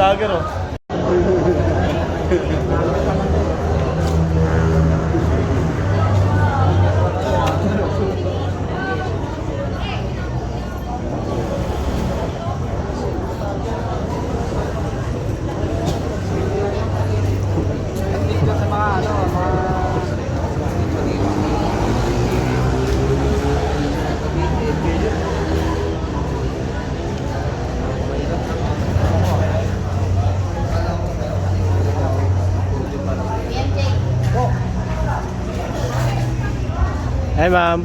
vlogger oh. Hi, ma'am.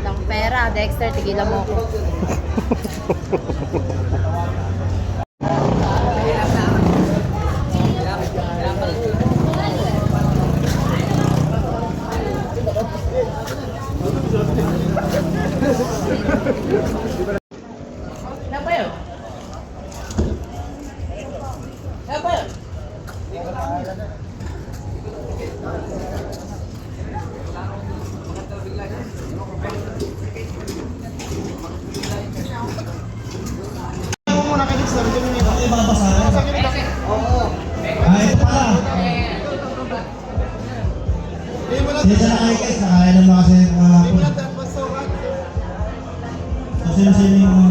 Lang pera, Dexter, tigilan mo ako. Apa yun? Apa yun? Ito pala. Dito na kayo guys, nakaya naman kasi mga sino-sino yung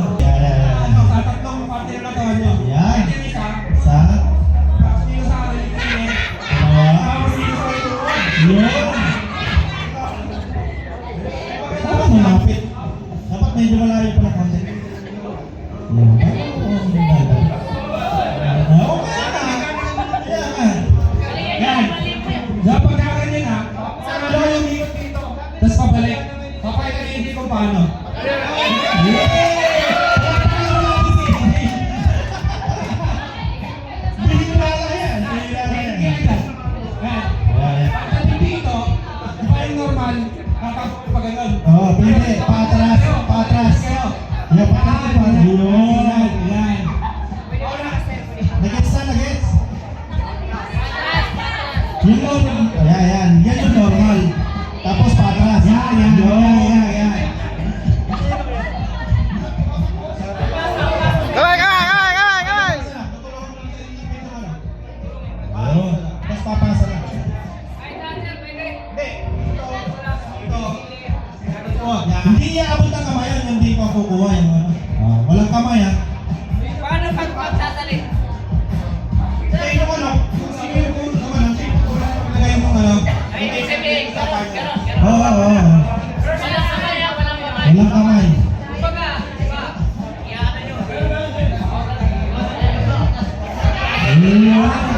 Tatlong party na natawa nyo. yan. Isa. Dalawa. Yun. Dapat malapit. Dapat medyo malayo pa na konti. Yun. Dapat kakanyan ha. Ano yung ikot dito? Tapos pabalik. Papakita niyo hindi kung paano. Dito, di ba yung normal? Pag ganun. Oo, pwede. Patras. Patras. Yan, patras. Yun. Yan. Nagets na, nagets. Yun yung, yan. Yan yung normal. Tapos patras. Yan. Kamay, kamay, kamay, kamay, kamay! Ayun. Tapos papasa na. Hindi niya abot ang kamay yun, hindi pa kukuha yung ano. Walang kamay ha. Paano pag magsasali? Kaya yung ano, kung sino yung naman, lagay mo ano. Ibig sabihin, ganon. Oo. Walang kamay, walang kamay. Walang kamay. Kumbaga, diba? Iyakan nyo. Ayun.